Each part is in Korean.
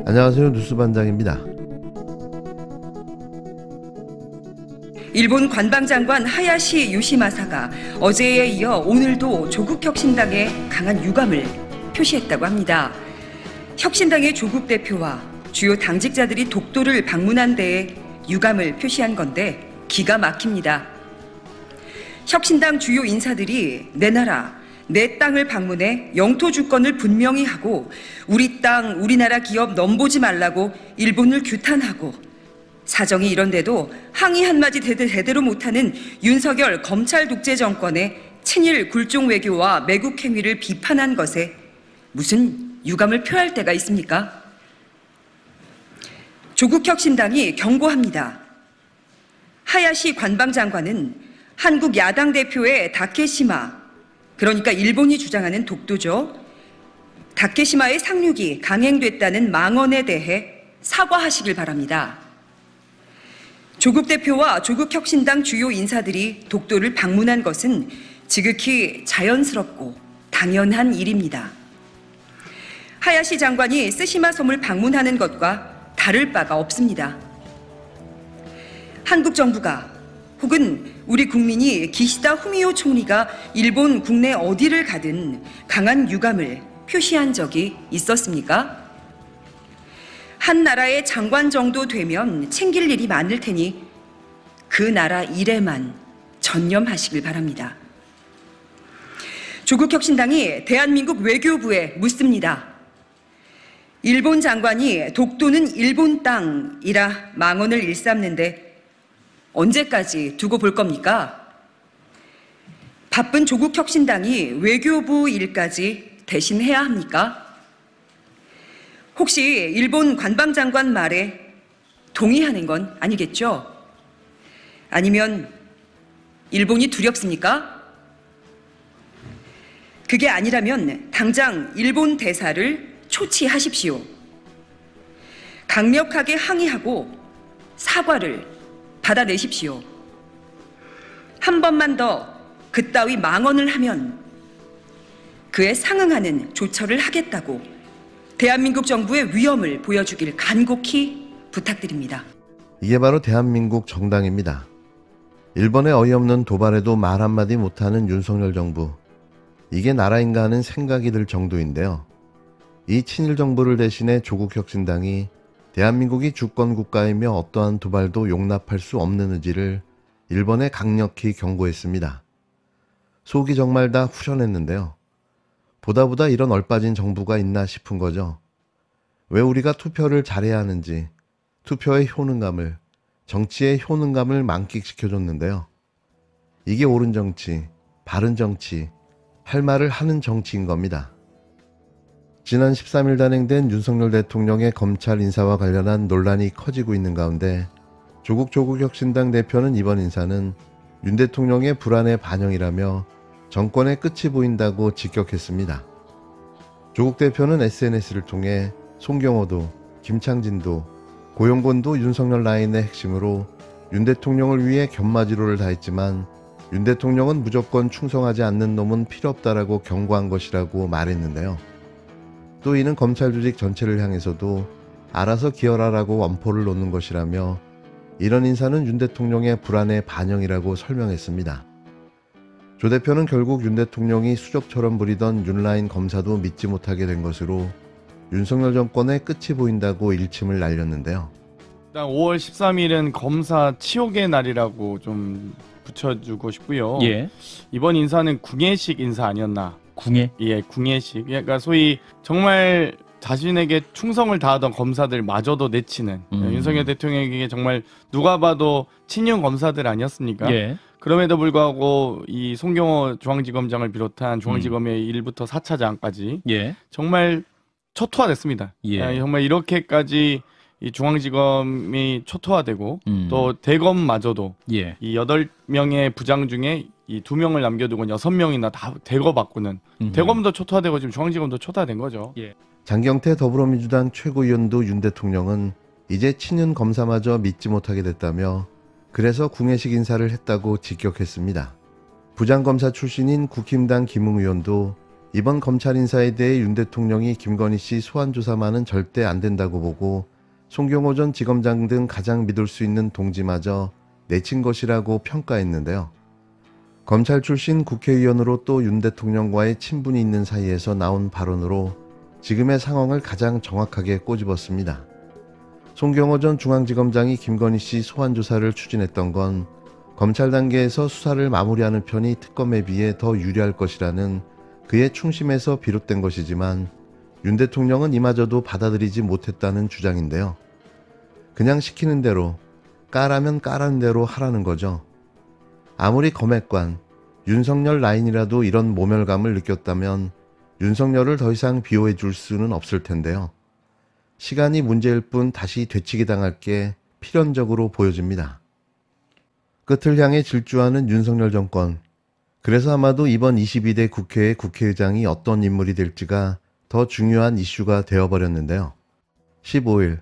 안녕하세요. 뉴스반장입니다. 일본 관방장관 하야시 요시마사가 어제에 이어 오늘도 조국혁신당에 강한 유감을 표시했다고 합니다. 혁신당의 조국 대표와 주요 당직자들이 독도를 방문한 데에 유감을 표시한 건데 기가 막힙니다. 혁신당 주요 인사들이 내 나라, 내 땅을 방문해 영토 주권을 분명히 하고 우리 땅, 우리나라 기업 넘보지 말라고 일본을 규탄하고 사정이 이런데도 항의 한마디 제대로 못하는 윤석열 검찰 독재 정권의 친일 굴종 외교와 매국 행위를 비판한 것에 무슨 유감을 표할 때가 있습니까? 조국혁신당이 경고합니다. 하야시 관방장관은 한국 야당 대표의 다케시마, 그러니까 일본이 주장하는 독도죠. 다케시마의 상륙이 강행됐다는 망언에 대해 사과하시길 바랍니다. 조국 대표와 조국혁신당 주요 인사들이 독도를 방문한 것은 지극히 자연스럽고 당연한 일입니다. 하야시 장관이 쓰시마 섬을 방문하는 것과 다를 바가 없습니다. 한국 정부가 혹은 우리 국민이 기시다 후미오 총리가 일본 국내 어디를 가든 강한 유감을 표시한 적이 있었습니까? 한 나라의 장관 정도 되면 챙길 일이 많을 테니 그 나라 일에만 전념하시길 바랍니다. 조국혁신당이 대한민국 외교부에 묻습니다. 일본 장관이 독도는 일본 땅이라 망언을 일삼는데 언제까지 두고 볼 겁니까? 바쁜 조국혁신당이 외교부 일까지 대신해야 합니까? 혹시 일본 관방장관 말에 동의하는 건 아니겠죠? 아니면 일본이 두렵습니까? 그게 아니라면 당장 일본 대사를 초치하십시오. 강력하게 항의하고 사과를 받아내십시오. 한 번만 더 그따위 망언을 하면 그에 상응하는 조처를 하겠다고 대한민국 정부의 위엄을 보여주길 간곡히 부탁드립니다. 이게 바로 대한민국 정당입니다. 일본의 어이없는 도발에도 말 한마디 못하는 윤석열 정부. 이게 나라인가 하는 생각이 들 정도인데요. 이 친일 정부를 대신해 조국혁신당이 대한민국이 주권국가이며 어떠한 도발도 용납할 수 없는 의지를 일본에 강력히 경고했습니다. 속이 정말 다 후련했는데요. 보다 이런 얼빠진 정부가 있나 싶은 거죠. 왜 우리가 투표를 잘해야 하는지, 투표의 효능감을, 정치의 효능감을 만끽시켜줬는데요. 이게 옳은 정치, 바른 정치, 할 말을 하는 정치인 겁니다. 지난 13일 단행된 윤석열 대통령의 검찰 인사와 관련한 논란이 커지고 있는 가운데 조국혁신당 대표는 이번 인사는 윤 대통령의 불안의 반영이라며 정권의 끝이 보인다고 직격했습니다. 조국 대표는 SNS를 통해 송경호도, 김창진도, 고용곤도 윤석열 라인의 핵심으로 윤 대통령을 위해 견마지로를 다했지만 윤 대통령은 무조건 충성하지 않는 놈은 필요 없다라고 경고한 것이라고 말했는데요. 또 이는 검찰 조직 전체를 향해서도 알아서 기어라라고 원포를 놓는 것이라며 이런 인사는 윤 대통령의 불안의 반영이라고 설명했습니다. 조 대표는 결국 윤 대통령이 수족처럼 부리던 윤라인 검사도 믿지 못하게 된 것으로 윤석열 정권의 끝이 보인다고 일침을 날렸는데요. 일단 5월 13일은 검사 치욕의 날이라고 좀 붙여주고 싶고요. 예. 이번 인사는 궁예식 인사 아니었나. 궁예? 예, 궁예식. 그러니까 소위 정말 자신에게 충성을 다하던 검사들 마저도 내치는 윤석열 대통령에게 정말 누가 봐도 친윤 검사들 아니었습니까? 예. 그럼에도 불구하고 이 송경호 중앙지검장을 비롯한 중앙지검의 1부터 4차장까지 예. 정말 초토화됐습니다. 예. 정말 이렇게까지 이 중앙지검이 초토화되고 또 대검마저도 예. 이 8명의 부장 중에 이 2명을 남겨두고 6명이나 다 대거 바꾸는 대검도 초토화되고 지금 중앙지검도 초토화된 거죠. 예. 장경태 더불어민주당 최고위원도 윤 대통령은 이제 친윤 검사마저 믿지 못하게 됐다며 그래서 궁예식 인사를 했다고 직격했습니다. 부장검사 출신인 국힘당 김웅 의원도 이번 검찰 인사에 대해 윤 대통령이 김건희 씨 소환 조사만은 절대 안 된다고 보고 송경호 전 지검장 등 가장 믿을 수 있는 동지마저 내친 것이라고 평가했는데요. 검찰 출신 국회의원으로 또 윤 대통령과의 친분이 있는 사이에서 나온 발언으로 지금의 상황을 가장 정확하게 꼬집었습니다. 송경호 전 중앙지검장이 김건희 씨 소환 조사를 추진했던 건 검찰 단계에서 수사를 마무리하는 편이 특검에 비해 더 유리할 것이라는 그의 충심에서 비롯된 것이지만 윤 대통령은 이마저도 받아들이지 못했다는 주장인데요. 그냥 시키는 대로, 까라면 까라는 대로 하라는 거죠. 아무리 검핵관, 윤석열 라인이라도 이런 모멸감을 느꼈다면 윤석열을 더 이상 비호해 줄 수는 없을 텐데요. 시간이 문제일 뿐 다시 되치기 당할 게 필연적으로 보여집니다. 끝을 향해 질주하는 윤석열 정권. 그래서 아마도 이번 22대 국회의 국회의장이 어떤 인물이 될지가 더 중요한 이슈가 되어버렸는데요. 15일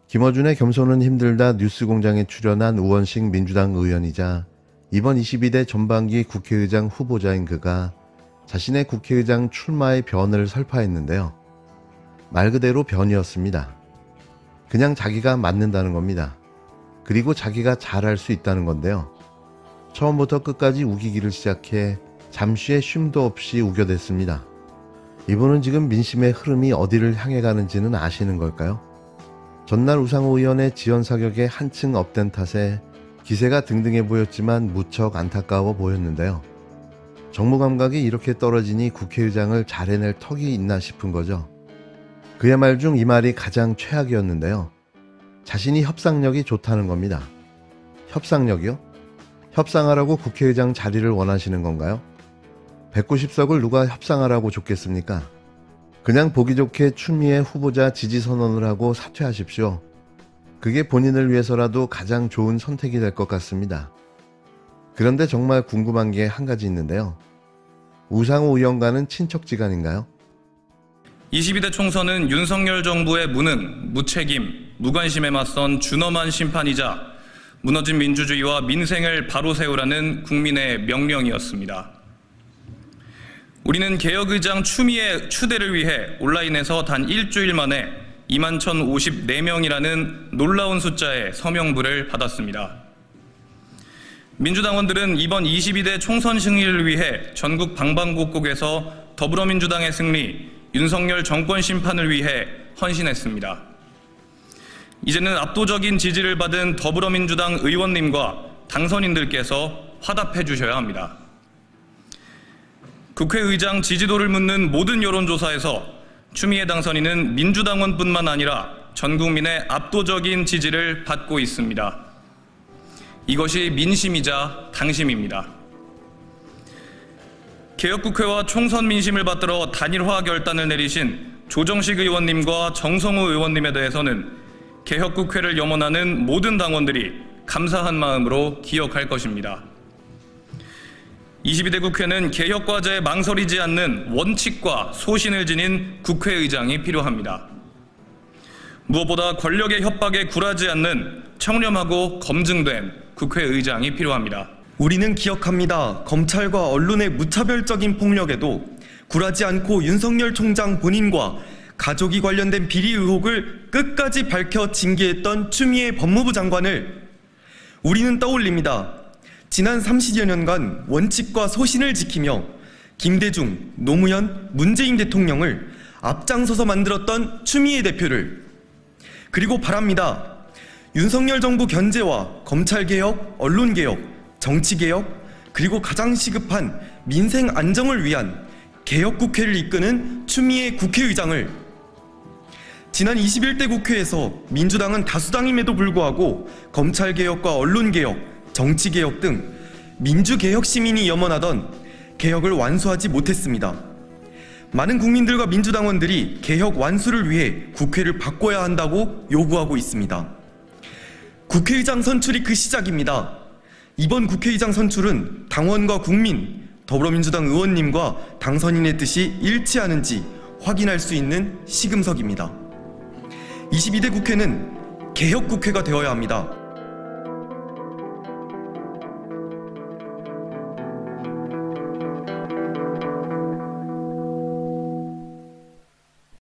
김어준의 겸손은 힘들다 뉴스공장에 출연한 우원식 민주당 의원이자 이번 22대 전반기 국회의장 후보자인 그가 자신의 국회의장 출마의 변을 설파했는데요. 말 그대로 변이었습니다. 그냥 자기가 맞는다는 겁니다. 그리고 자기가 잘할 수 있다는 건데요. 처음부터 끝까지 우기기를 시작해 잠시의 쉼도 없이 우겨댔습니다. 이분은 지금 민심의 흐름이 어디를 향해 가는지는 아시는 걸까요? 전날 우상호 의원의 지원 사격에 한층 업된 탓에 기세가 등등해 보였지만 무척 안타까워 보였는데요. 정무 감각이 이렇게 떨어지니 국회의장을 잘 해낼 턱이 있나 싶은 거죠. 그의 말 중 이 말이 가장 최악이었는데요. 자신이 협상력이 좋다는 겁니다. 협상력이요? 협상하라고 국회의장 자리를 원하시는 건가요? 190석을 누가 협상하라고 줬겠습니까? 그냥 보기 좋게 추미애 후보자 지지 선언을 하고 사퇴하십시오. 그게 본인을 위해서라도 가장 좋은 선택이 될 것 같습니다. 그런데 정말 궁금한 게 한 가지 있는데요. 우상호 의원과는 친척지간인가요? 22대 총선은 윤석열 정부의 무능, 무책임, 무관심에 맞선 준엄한 심판이자 무너진 민주주의와 민생을 바로 세우라는 국민의 명령이었습니다. 우리는 개혁의장 추미애 추대를 위해 온라인에서 단 일주일 만에 21,054명이라는 놀라운 숫자의 서명부를 받았습니다. 민주당원들은 이번 22대 총선 승리를 위해 전국 방방곡곡에서 더불어민주당의 승리, 윤석열 정권 심판을 위해 헌신했습니다. 이제는 압도적인 지지를 받은 더불어민주당 의원님과 당선인들께서 화답해 주셔야 합니다. 국회의장 지지도를 묻는 모든 여론조사에서 추미애 당선인은 민주당원뿐만 아니라 전 국민의 압도적인 지지를 받고 있습니다. 이것이 민심이자 당심입니다. 개혁국회와 총선 민심을 받들어 단일화 결단을 내리신 조정식 의원님과 정성호 의원님에 대해서는 개혁국회를 염원하는 모든 당원들이 감사한 마음으로 기억할 것입니다. 22대 국회는 개혁 과제에 망설이지 않는 원칙과 소신을 지닌 국회의장이 필요합니다. 무엇보다 권력의 협박에 굴하지 않는 청렴하고 검증된 국회의장이 필요합니다. 우리는 기억합니다. 검찰과 언론의 무차별적인 폭력에도 굴하지 않고 윤석열 총장 본인과 가족이 관련된 비리 의혹을 끝까지 밝혀 징계했던 추미애 법무부 장관을 우리는 떠올립니다. 지난 30여 년간 원칙과 소신을 지키며 김대중, 노무현, 문재인 대통령을 앞장서서 만들었던 추미애 대표를, 그리고 바랍니다. 윤석열 정부 견제와 검찰개혁, 언론개혁, 정치개혁, 그리고 가장 시급한 민생 안정을 위한 개혁국회를 이끄는 추미애 국회의장을 지난 21대 국회에서 민주당은 다수당임에도 불구하고 검찰개혁과 언론개혁, 정치개혁 등 민주개혁 시민이 염원하던 개혁을 완수하지 못했습니다. 많은 국민들과 민주당원들이 개혁 완수를 위해 국회를 바꿔야 한다고 요구하고 있습니다. 국회의장 선출이 그 시작입니다. 이번 국회의장 선출은 당원과 국민, 더불어민주당 의원님과 당선인의 뜻이 일치하는지 확인할 수 있는 시금석입니다. 22대 국회는 개혁국회가 되어야 합니다.